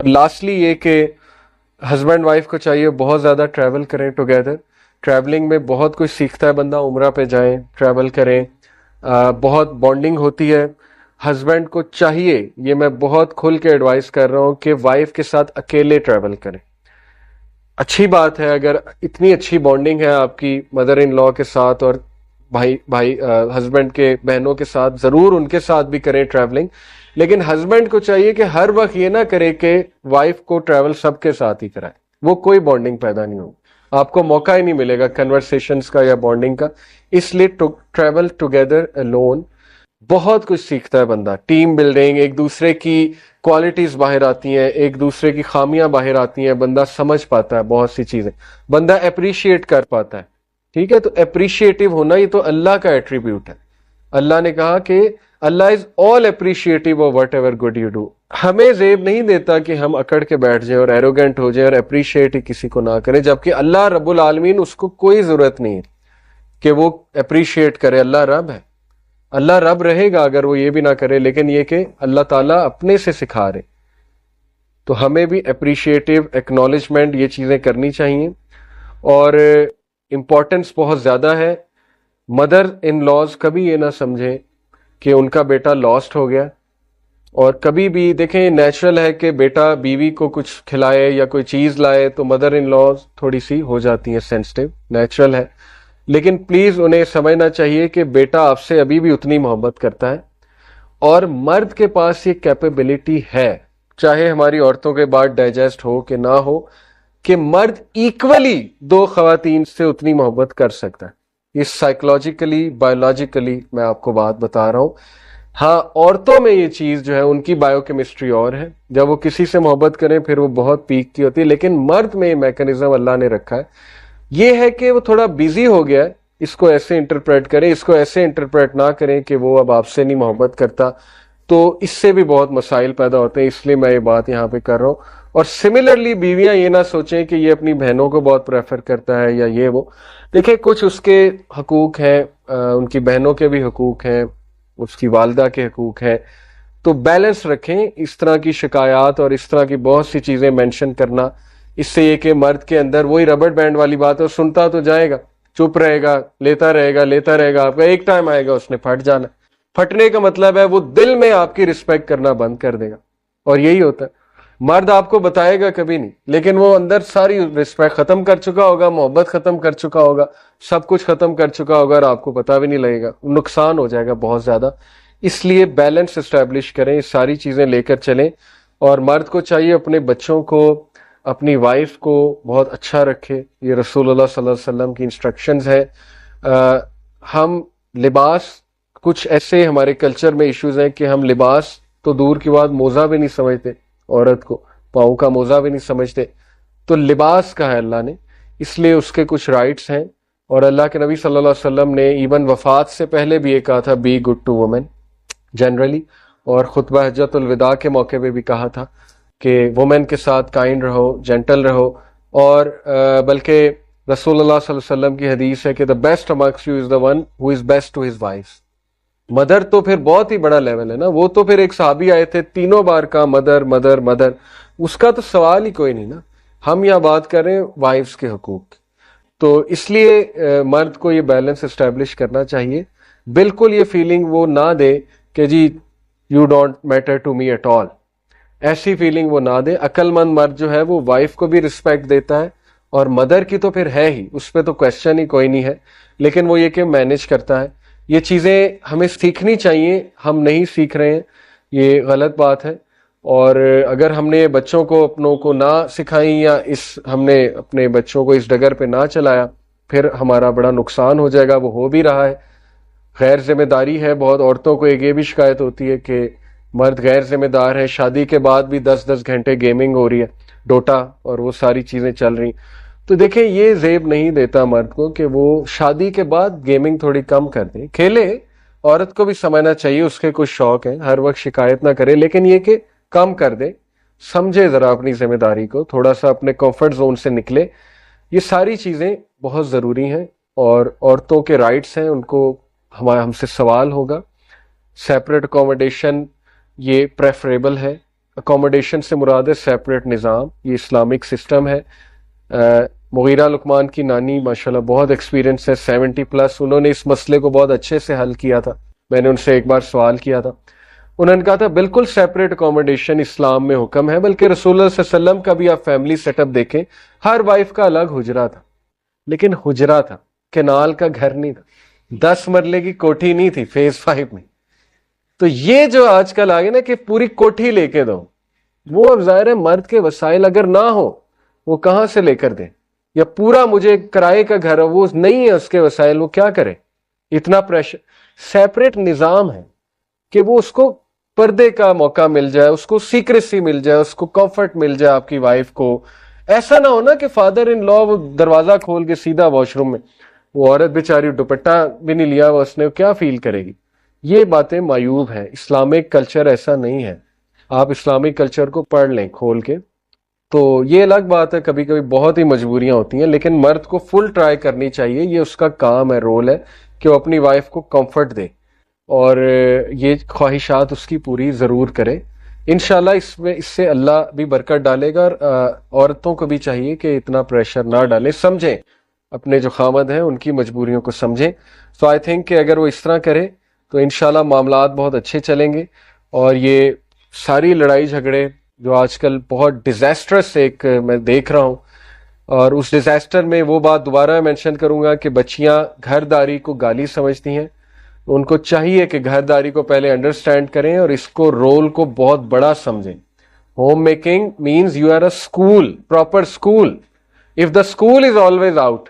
Lastly یہ کہ husband wife کو چاہیے بہت زیادہ ٹریول کریں ٹوگیدر. ٹریولنگ میں بہت کچھ سیکھتا ہے بندہ. عمرہ پہ جائیں, ٹریول کریں, بہت بانڈنگ ہوتی ہے. ہسبینڈ کو چاہیے, یہ میں بہت کھل کے ایڈوائز کر رہا ہوں, کہ وائف کے ساتھ اکیلے ٹریول کریں. اچھی بات ہے اگر اتنی اچھی بانڈنگ ہے آپ کی مدر ان لا کے ساتھ, اور بھائی ہسبینڈ کے بہنوں کے ساتھ, ضرور ان کے ساتھ بھی کریں ٹریولنگ. لیکن ہسبینڈ کو چاہیے کہ ہر وقت یہ نہ کرے کہ وائف کو ٹریول سب کے ساتھ ہی کرائے. وہ کوئی بانڈنگ پیدا نہیں ہوگی, آپ کو موقع ہی نہیں ملے گا کنورسیشنز کا یا بانڈنگ کا. اس لیے ٹریول ٹوگیدر الون. بہت کچھ سیکھتا ہے بندہ. ٹیم بلڈنگ, ایک دوسرے کی کوالٹیز باہر آتی ہیں, ایک دوسرے کی خامیاں باہر آتی ہیں, بندہ سمجھ پاتا ہے بہت سی چیزیں, بندہ اپریشیٹ کر پاتا ہے. ٹھیک ہے, تو اپریشیٹو ہونا یہ تو اللہ کا ایٹریبیوٹ ہے. اللہ نے کہا کہ Allah is all appreciative of whatever good you do. ہمیں زیب نہیں دیتا کہ ہم اکڑ کے بیٹھ جائیں اور ایروگینٹ ہو جائیں اور اپریشیٹ ہی کسی کو نہ کریں, جبکہ اللہ رب العالمین اس کو کوئی ضرورت نہیں ہے کہ وہ اپریشیٹ کرے. اللہ رب ہے, اللہ رب رہے گا اگر وہ یہ بھی نہ کرے, لیکن یہ کہ اللہ تعالیٰ اپنے سے سکھا رہے. تو ہمیں بھی اپریشیٹو, ایکنالجمنٹ, یہ چیزیں کرنی چاہیے. اور امپورٹنس بہت زیادہ ہے. مدر ان لاز کبھی یہ نہ سمجھیں کہ ان کا بیٹا لاسٹ ہو گیا. اور کبھی بھی دیکھیں, نیچرل ہے کہ بیٹا بیوی کو کچھ کھلائے یا کوئی چیز لائے تو مدر ان لاز تھوڑی سی ہو جاتی ہیں سینسٹیو, نیچرل ہے. لیکن پلیز انہیں سمجھنا چاہیے کہ بیٹا آپ سے ابھی بھی اتنی محبت کرتا ہے, اور مرد کے پاس یہ کیپیبلٹی ہے, چاہے ہماری عورتوں کے بعد ڈائجسٹ ہو کہ نہ ہو, کہ مرد ایکولی دو خواتین سے اتنی محبت کر سکتا ہے. یہ سائیکولوجیکلی, بایولوجیکلی میں آپ کو بات بتا رہا ہوں. ہاں, عورتوں میں یہ چیز جو ہے ان کی بایو کیمسٹری اور ہے, جب وہ کسی سے محبت کریں پھر وہ بہت پیک کی ہوتی ہے. لیکن مرد میں یہ میکانزم اللہ نے رکھا ہے, یہ ہے کہ وہ تھوڑا بیزی ہو گیا ہے, اس کو ایسے انٹرپریٹ کریں, اس کو ایسے انٹرپریٹ نہ کریں کہ وہ اب آپ سے نہیں محبت کرتا. تو اس سے بھی بہت مسائل پیدا ہوتے ہیں, اس لیے میں یہ بات یہاں پہ کر رہا ہوں. اور سملرلی بیویاں یہ نہ سوچیں کہ یہ اپنی بہنوں کو بہت پریفر کرتا ہے یا یہ وہ. دیکھیں, کچھ اس کے حقوق ہیں, ان کی بہنوں کے بھی حقوق ہیں, اس کی والدہ کے حقوق ہیں. تو بیلنس رکھیں. اس طرح کی شکایات اور اس طرح کی بہت سی چیزیں مینشن کرنا, اس سے یہ کہ مرد کے اندر وہی ربڑ بینڈ والی بات ہے, سنتا تو جائے گا, چپ رہے گا, لیتا رہے گا, آپ کا ایک ٹائم آئے گا اس نے پھٹ جانا. پھٹنے کا مطلب ہے وہ دل میں آپ کی رسپیکٹ کرنا بند کر دے گا. اور یہی ہوتا ہے, مرد آپ کو بتائے گا کبھی نہیں, لیکن وہ اندر ساری رسپیکٹ ختم کر چکا ہوگا, محبت ختم کر چکا ہوگا, سب کچھ ختم کر چکا ہوگا, اور آپ کو پتہ بھی نہیں لگے گا. نقصان ہو جائے گا بہت زیادہ. اس لیے بیلنس اسٹیبلش کریں, ساری چیزیں لے کر چلیں. اور مرد کو چاہیے اپنے بچوں کو, اپنی وائف کو بہت اچھا رکھے. یہ رسول اللہ صلی اللہ علیہ وسلم کی انسٹرکشنز ہے. ہم لباس, کچھ ایسے ہمارے کلچر میں ایشوز ہیں کہ ہم لباس تو دور کی بات, موزہ بھی نہیں سمجھتے, عورت کو پاؤں کا موزہ بھی نہیں سمجھتے. تو لباس کا ہے اللہ نے, اس لیے اس کے کچھ رائٹس ہیں. اور اللہ کے نبی صلی اللہ علیہ وسلم نے ایون وفات سے پہلے بھی یہ کہا تھا, be good to women generally. اور خطبہ حجۃ الوداع کے موقع پہ بھی کہا تھا کہ وومن کے ساتھ کائنڈ رہو, جینٹل رہو. اور بلکہ رسول اللہ صلی اللہ علیہ وسلم کی حدیث ہے کہ the best amongst you is the one who is best to his wife. Mother تو پھر بہت ہی بڑا لیول ہے نا, وہ تو پھر ایک صحابی آئے تھے, تینوں بار کا مدر مدر مدر, اس کا تو سوال ہی کوئی نہیں نا. ہم یہاں بات کر رہے ہیں وائفز کے حقوق. تو اس لیے مرد کو یہ بیلنس اسٹیبلش کرنا چاہیے. بالکل یہ فیلنگ وہ نہ دے کہ جی you don't matter to me at all, ایسی فیلنگ وہ نہ دے. عقل مند مرد جو ہے وہ وائف کو بھی رسپیکٹ دیتا ہے, اور مدر کی تو پھر ہے ہی, اس پہ تو کویسچن ہی کوئی نہیں ہے. لیکن وہ یہ کہ مینج کرتا ہے. یہ چیزیں ہمیں سیکھنی چاہیے, ہم نہیں سیکھ رہے ہیں, یہ غلط بات ہے. اور اگر ہم نے بچوں کو اپنوں کو نہ سکھائیں, یا ہم نے اپنے بچوں کو اس ڈگر پہ نہ چلایا, پھر ہمارا بڑا نقصان ہو جائے گا. وہ ہو بھی رہا ہے. غیر ذمہ داری ہے. بہت عورتوں کو ایک یہ بھی شکایت ہوتی ہے کہ مرد غیر ذمہ دار ہے, شادی کے بعد بھی 10-10 گھنٹے گیمنگ ہو رہی ہے, ڈوٹا اور وہ ساری چیزیں چل رہی. تو دیکھیں, یہ زیب نہیں دیتا مرد کو کہ وہ شادی کے بعد گیمنگ تھوڑی کم کر دے, کھیلے. عورت کو بھی سمجھنا چاہیے اس کے کچھ شوق ہیں, ہر وقت شکایت نہ کرے, لیکن یہ کہ کم کر دے, سمجھے ذرا اپنی ذمہ داری کو, تھوڑا سا اپنے کمفرٹ زون سے نکلے. یہ ساری چیزیں بہت ضروری ہیں. اور عورتوں کے رائٹس ہیں, ان کو ہم سے سوال ہوگا. سیپریٹ اکوموڈیشن یہ پریفریبل ہے. اکوموڈیشن سے مراد ہے سیپریٹ نظام، یہ اسلامک سسٹم ہے. مغیرہ لقمان کی نانی ماشاءاللہ بہت ایکسپیرینس ہے، 70+، انہوں نے اس مسئلے کو بہت اچھے سے حل کیا تھا. میں نے ان سے ایک بار سوال کیا تھا، انہوں نے کہا تھا بالکل سیپریٹ اکوموڈیشن اسلام میں حکم ہے، بلکہ رسول اللہ صلی اللہ علیہ وسلم کا بھی آپ فیملی سیٹ اپ دیکھیں، ہر وائف کا الگ حجرہ تھا، لیکن حجرہ تھا، کنال کا گھر نہیں تھا، 10 مرلے کی کوٹھی نہیں تھی فیز 5 میں. تو یہ جو آج کل آگے نا کہ پوری کوٹھی لے کے دو، وہ اب ظاہر ہے مرد کے وسائل اگر نہ ہو وہ کہاں سے لے کر دیں، یا پورا مجھے کرائے کا گھر ہے وہ نہیں ہے اس کے وسائل، وہ کیا کرے؟ اتنا پریشر. سیپریٹ نظام ہے کہ وہ اس کو پردے کا موقع مل جائے، اس کو سیکریسی مل جائے، اس کو کمفرٹ مل جائے آپ کی وائف کو. ایسا نہ ہونا کہ فادر ان لا وہ دروازہ کھول کے سیدھا واش روم میں، وہ عورت بیچاری دوپٹہ بھی نہیں لیا ہوا اس نے، کیا فیل کرے گی؟ یہ باتیں معیوب ہیں. اسلامک کلچر ایسا نہیں ہے. آپ اسلامک کلچر کو پڑھ لیں کھول کے. تو یہ الگ بات ہے، کبھی کبھی بہت ہی مجبوریاں ہوتی ہیں، لیکن مرد کو فل ٹرائی کرنی چاہیے، یہ اس کا کام ہے، رول ہے کہ وہ اپنی وائف کو کمفرٹ دے اور یہ خواہشات اس کی پوری ضرور کرے. انشاءاللہ اس سے اللہ بھی برکت ڈالے گا. اور عورتوں کو بھی چاہیے کہ اتنا پریشر نہ ڈالیں، سمجھیں اپنے جو خامد ہیں ان کی مجبوریوں کو سمجھیں. تو آئی تھنک کہ اگر وہ اس طرح کرے تو انشاءاللہ معاملات بہت اچھے چلیں گے. اور یہ ساری لڑائی جھگڑے جو آج کل بہت ڈیزاسٹرس ایک میں دیکھ رہا ہوں، اور اس ڈیزاسٹر میں وہ بات دوبارہ مینشن کروں گا کہ بچیاں گھرداری کو گالی سمجھتی ہیں. ان کو چاہیے کہ گھرداری کو پہلے انڈرسٹینڈ کریں اور اس کو رول کو بہت بڑا سمجھیں. Home making means you are a school, proper school. If the school is always out,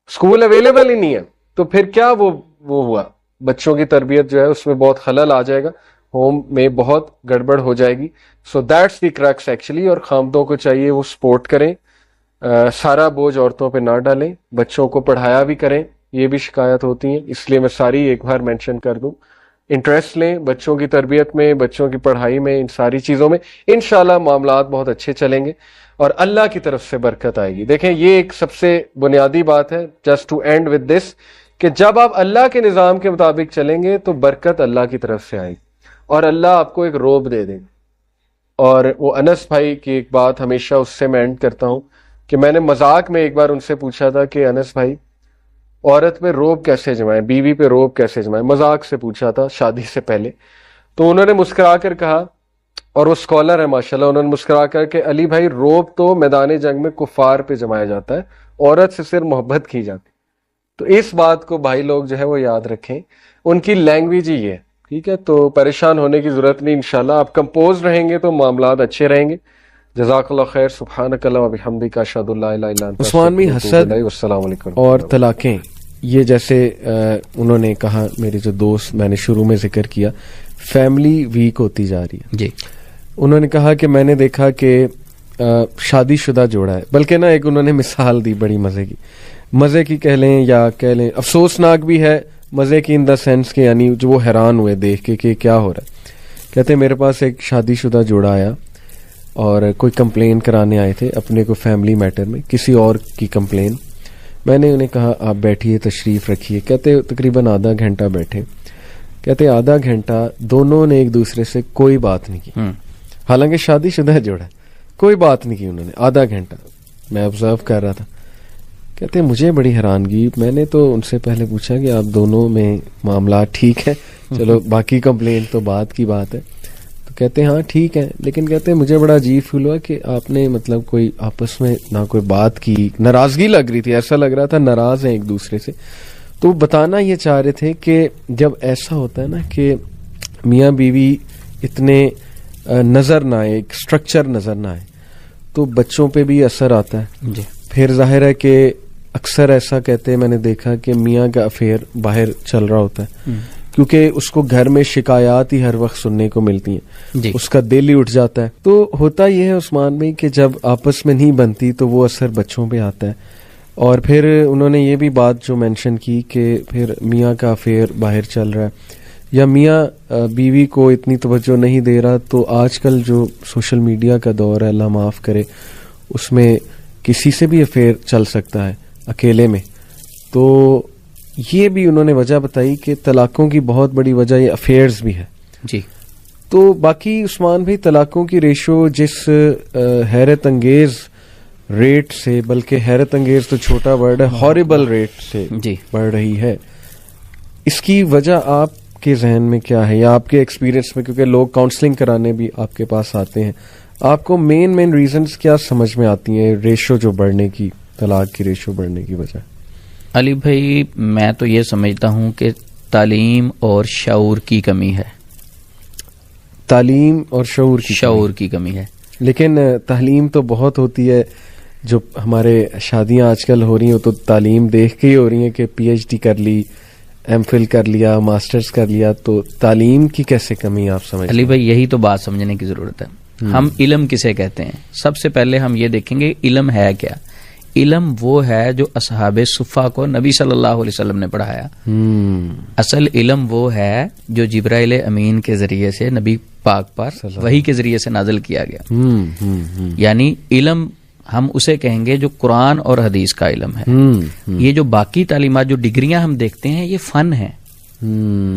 school available ہی نہیں ہے، تو پھر کیا وہ ہوا؟ بچوں کی تربیت جو ہے اس میں بہت خلل آ جائے گا، ہوم میں بہت گڑبڑ ہو جائے گی. So that's the crux actually. اور خامدوں کو چاہیے وہ سپورٹ کریں، سارا بوجھ عورتوں پہ نہ ڈالیں، بچوں کو پڑھایا بھی کریں. یہ بھی شکایت ہوتی ہیں، اس لیے میں ساری ایک بار مینشن کر دوں. انٹرسٹ لیں بچوں کی تربیت میں، بچوں کی پڑھائی میں، ان ساری چیزوں میں. انشاءاللہ معاملات بہت اچھے چلیں گے اور اللہ کی طرف سے برکت آئے گی. دیکھیں یہ ایک سب سے بنیادی بات ہے، just to end with this, کہ جب آپ اللہ کے نظام کے مطابق چلیں گے تو برکت اللہ کی طرف سے آئے گی اور اللہ آپ کو ایک روب دے دے. اور وہ انس بھائی کی ایک بات ہمیشہ اس سے میں اینڈ کرتا ہوں کہ میں نے مذاق میں ایک بار ان سے پوچھا تھا کہ انس بھائی عورت پہ روب کیسے جمائیں، بیوی پہ روب کیسے جمائیں، مذاق سے پوچھا تھا شادی سے پہلے. تو انہوں نے مسکرا کر کہا، اور وہ اسکالر ہے ماشاءاللہ، انہوں نے مسکرا کر کہ علی بھائی روب تو میدان جنگ میں کفار پہ جمایا جاتا ہے، عورت سے صرف محبت کی جاتی. تو اس بات کو بھائی لوگ جو ہے وہ یاد رکھیں، ان کی لینگویج ہی ہے، ٹھیک ہے؟ تو پریشان ہونے کی ضرورت نہیں. انشاءاللہ آپ کمپوز رہیں گے تو معاملات اچھے رہیں گے. جزاک اللہ خیر. سبحانک اللہم و بحمدک، اشہد ان لا الہ الا انت، عثمان بھائی حسد والسلام علیکم اور طلاقیں، یہ جیسے انہوں نے کہا، میرے جو دوست، میں نے شروع میں ذکر کیا، فیملی ویک ہوتی جا رہی ہے. جی انہوں نے کہا کہ میں نے دیکھا کہ شادی شدہ جوڑا ہے، بلکہ نا ایک انہوں نے مثال دی بڑی مزے کی کہہ لیں یا کہہ لیں افسوسناک بھی ہے، مزے کی ان دا سینس کہ یعنی جو وہ حیران ہوئے دیکھ کے کہ کیا ہو رہا ہے. کہتے میرے پاس ایک شادی شدہ جوڑا آیا اور کوئی کمپلین کرانے آئے تھے اپنے کو فیملی میٹر میں، کسی اور کی کمپلین. میں نے انہیں کہا آپ بیٹھیے، تشریف رکھیے. کہتے تقریباً آدھا گھنٹہ بیٹھے. کہتے آدھا گھنٹہ دونوں نے ایک دوسرے سے کوئی بات نہیں کی، حالانکہ شادی شدہ جوڑا ہے، کوئی بات نہیں کی انہوں نے آدھا گھنٹہ. میں آبزرو کر رہا تھا. کہتے مجھے بڑی حیرانگی، میں نے تو ان سے پہلے پوچھا کہ آپ دونوں میں معاملات ٹھیک ہے، چلو باقی کمپلین تو بعد کی بات ہے. تو کہتے ہاں ٹھیک ہے، لیکن کہتے مجھے بڑا عجیب فیل ہوا کہ آپ نے مطلب کوئی آپس میں نہ کوئی بات کی، ناراضگی لگ رہی تھی، ایسا لگ رہا تھا ناراض ہیں ایک دوسرے سے. تو بتانا یہ چاہ رہے تھے کہ جب ایسا ہوتا ہے نا کہ میاں بیوی اتنے نظر نہ آئے، ایک اسٹرکچر نظر نہ آئے، تو بچوں پہ بھی اثر آتا ہے. جی پھر ظاہر ہے کہ اکثر ایسا کہتے ہیں، میں نے دیکھا کہ میاں کا افیئر باہر چل رہا ہوتا ہے، کیونکہ اس کو گھر میں شکایات ہی ہر وقت سننے کو ملتی ہیں، جی اس کا دل ہی اٹھ جاتا ہے. تو ہوتا یہ ہے عثمان بھائی کہ جب آپس میں نہیں بنتی تو وہ اثر بچوں پہ آتا ہے. اور پھر انہوں نے یہ بھی بات جو مینشن کی کہ پھر میاں کا افیئر باہر چل رہا ہے یا میاں بیوی کو اتنی توجہ نہیں دے رہا. تو آج کل جو سوشل میڈیا کا دور ہے، اللہ معاف کرے، اس میں کسی سے بھی افیئر چل سکتا ہے اکیلے میں. تو یہ بھی انہوں نے وجہ بتائی کہ طلاقوں کی بہت بڑی وجہ یہ افیئرز بھی ہے. جی. تو باقی عثمان بھائی طلاقوں کی ریشو جس حیرت انگیز ریٹ سے, بلکہ حیرت انگیز تو چھوٹا ورڈ ہے, ہارریبل ریٹ سے بڑھ رہی ہے, اس کی وجہ آپ کے ذہن میں کیا ہے, یا آپ کے ایکسپیرینس میں, کیونکہ لوگ کاؤنسلنگ کرانے بھی آپ کے پاس آتے ہیں, آپ کو مین ریزنز کیا سمجھ میں آتی ہیں ریشو جو بڑھنے کی, طلاق کی ریشو بڑھنے کی وجہ؟ علی بھائی میں تو یہ سمجھتا ہوں کہ تعلیم اور شعور کی کمی ہے. تعلیم اور شعور کی کمی ہے. لیکن تعلیم تو بہت ہوتی ہے, جو ہمارے شادیاں آج کل ہو رہی ہیں تو تعلیم دیکھ کے ہی ہو رہی ہیں کہ پی ایچ ڈی کر لی, ایم فل کر لیا, ماسٹرز کر لیا, تو تعلیم کی کیسے کمی آپ سمجھتے ہیں؟ علی بھائی یہی تو بات سمجھنے کی ضرورت ہے. ہم علم کسے کہتے ہیں؟ سب سے پہلے ہم یہ دیکھیں گے علم ہے کیا. علم وہ ہے جو اصحاب صفہ کو نبی صلی اللہ علیہ وسلم نے پڑھایا. اصل علم وہ ہے جو جبرائیل امین کے ذریعے سے نبی پاک پر وحی کے ذریعے سے نازل کیا گیا. یعنی علم ہم اسے کہیں گے جو قرآن اور حدیث کا علم ہے. یہ جو باقی تعلیمات, جو ڈگریاں ہم دیکھتے ہیں, یہ فن ہیں,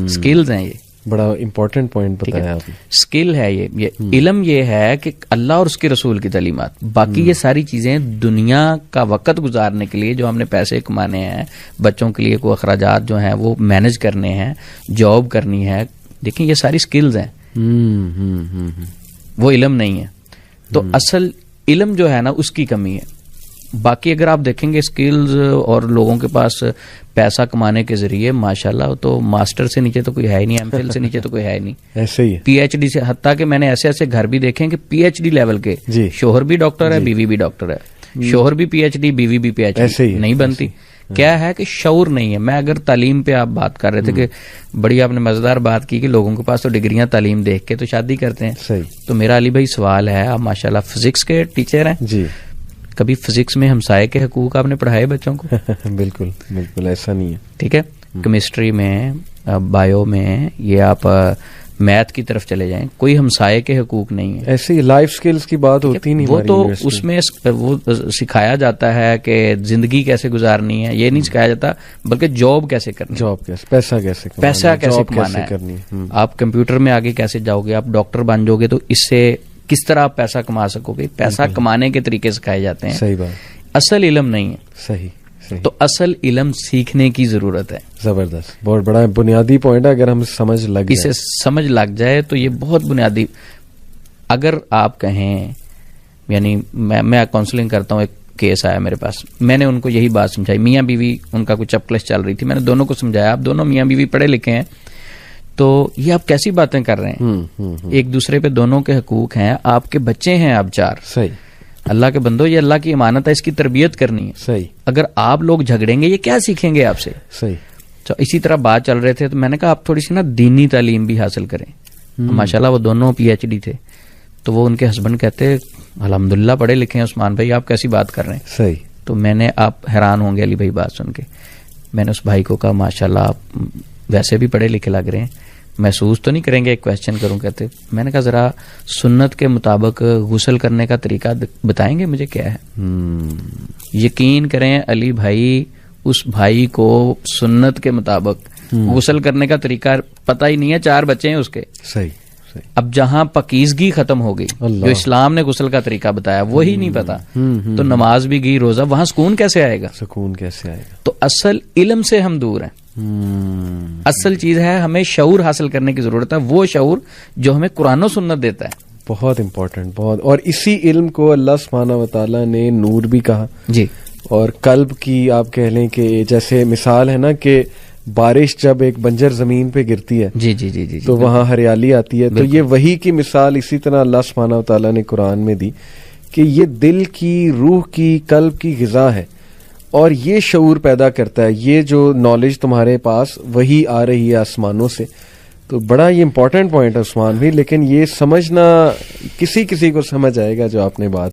سکلز ہیں. یہ بڑا امپورٹنٹ پوائنٹ بتایا آپ نے. سکل ہے یہ علم یہ ہے کہ اللہ اور اس کے رسول کی تعلیمات. باقی یہ ساری چیزیں دنیا کا وقت گزارنے کے لیے, جو ہم نے پیسے کمانے ہیں, بچوں کے لیے کوئی اخراجات جو ہیں وہ مینج کرنے ہیں, جاب کرنی ہے, دیکھیں یہ ساری سکلز ہیں, وہ علم نہیں ہے. تو اصل علم جو ہے نا اس کی کمی ہے. باقی اگر آپ دیکھیں گے سکلز اور لوگوں کے پاس پیسہ کمانے کے ذریعے ماشاءاللہ تو ماسٹر سے نیچے تو کوئی ہے ہی نہیں, ایم فل سے نیچے تو کوئی ہے ہی نہیں. ایسے ہی پی ایچ ڈی سے, حتیٰ کہ میں نے ایسے گھر بھی دیکھے کہ پی ایچ ڈی لیول کے, شوہر بھی ڈاکٹر ہے, بیوی بھی ڈاکٹر ہے, شوہر بھی پی ایچ ڈی, بیوی بھی پی ایچ ڈی, نہیں بنتی. کیا ہے کہ شعور نہیں ہے. میں اگر تعلیم پہ آپ بات کر رہے تھے کہ بڑی آپ نے مزیدار بات کی کہ لوگوں کے پاس تو ڈگریاں تعلیم دیکھ کے تو شادی کرتے ہیں. تو میرا علی بھائی سوال ہے, آپ ماشاءاللہ فزکس کے ٹیچر ہیں جی, کبھی فزکس میں ہمسائے کے حقوق آپ نے پڑھائے بچوں کو؟ بالکل بالکل ایسا نہیں ہے. ٹھیک ہے, کیمسٹری میں, بایو میں, یہ آپ میتھ کی طرف چلے جائیں, کوئی ہمسائے کے حقوق نہیں ہے. ایسے ہی لائف سکلز کی بات ہوتی نہیں, وہ تو اس میں وہ سکھایا جاتا ہے کہ زندگی کیسے گزارنی ہے, یہ نہیں سکھایا جاتا بلکہ جاب کیسے کرنی, جاب کیسے, پیسہ کیسے کمانا ہے. آپ کمپیوٹر میں آگے کیسے جاؤ گے, آپ ڈاکٹر بن جاؤ گے تو اس سے کس طرح آپ پیسہ کما سکو گے. پیسہ کمانے کے طریقے سکھائے جاتے ہیں. صحیح بات, اصل علم نہیں ہے. صحیح. تو اصل علم سیکھنے کی ضرورت ہے. زبردست, بہت بڑا بنیادی پوائنٹ ہے. اگر ہم اسے سمجھ لگ جائے تو یہ بہت بنیادی. اگر آپ کہیں, یعنی میں کاؤنسلنگ کرتا ہوں, ایک کیس آیا میرے پاس, میں نے ان کو یہی بات سمجھائی. میاں بیوی ان کا کچھ چپکلش چل رہی تھی, میں نے دونوں کو سمجھایا آپ دونوں میاں بیوی پڑھے لکھے ہیں, تو یہ آپ کیسی باتیں کر رہے ہیں, ایک دوسرے پہ دونوں کے حقوق ہیں, آپ کے بچے ہیں آپ 4. صحیح. اللہ کے بندو, یہ اللہ کی امانت ہے, اس کی تربیت کرنی ہے. صحیح. اگر آپ لوگ جھگڑیں گے یہ کیا سیکھیں گے آپ سے؟ صحیح. تو اسی طرح بات چل رہے تھے تو میں نے کہا آپ تھوڑی سی نا دینی تعلیم بھی حاصل کریں. ماشاءاللہ وہ دونوں پی ایچ ڈی تھے, تو وہ ان کے ہسبینڈ کہتے الحمدللہ پڑھے لکھے ہیں عثمان بھائی, آپ کیسی بات کر رہے ہیں. صحیح. تو میں نے, آپ حیران ہوں گے علی بھائی بات سن کے, میں نے اس بھائی کو کہا ماشاءاللہ آپ ویسے بھی پڑھے لکھے لگ رہے ہیں, محسوس تو نہیں کریں گے, ایک کوشچن کروں. کہتے میں نے کہا ذرا سنت کے مطابق غسل کرنے کا طریقہ بتائیں گے مجھے کیا ہے. یقین کریں علی بھائی, اس بھائی کو سنت کے مطابق غسل کرنے کا طریقہ پتہ ہی نہیں ہے, 4 بچے ہیں اس کے. صحیح. اب جہاں پاکیزگی ختم ہو گئی, جو اسلام نے غسل کا طریقہ بتایا وہی نہیں پتا, تو نماز بھی گئی, روزہ, وہاں سکون کیسے آئے گا, سکون کیسے آئے گا. تو اصل علم سے ہم دور ہیں. اصل چیز ہے ہمیں شعور حاصل کرنے کی ضرورت ہے, وہ شعور جو ہمیں قرآن و سنت دیتا ہے. بہت امپورٹنٹ, بہت. اور اسی علم کو اللہ سبحانہ و تعالیٰ نے نور بھی کہا جی. اور قلب کی آپ کہہ لیں کہ جیسے مثال ہے نا کہ بارش جب ایک بنجر زمین پہ گرتی ہے جی جی جی جی تو وہاں ہریالی آتی ہے. تو یہ وہی کی مثال اسی طرح اللہ سبحانہ و تعالیٰ نے قرآن میں دی کہ یہ دل کی, روح کی, قلب کی غذا ہے, اور یہ شعور پیدا کرتا ہے. یہ جو نالج تمہارے پاس وہی آ رہی ہے آسمانوں سے. تو بڑا یہ امپورٹنٹ پوائنٹ ہے عثمان بھی, لیکن یہ سمجھنا کسی کو سمجھ آئے گا جو آپ نے بات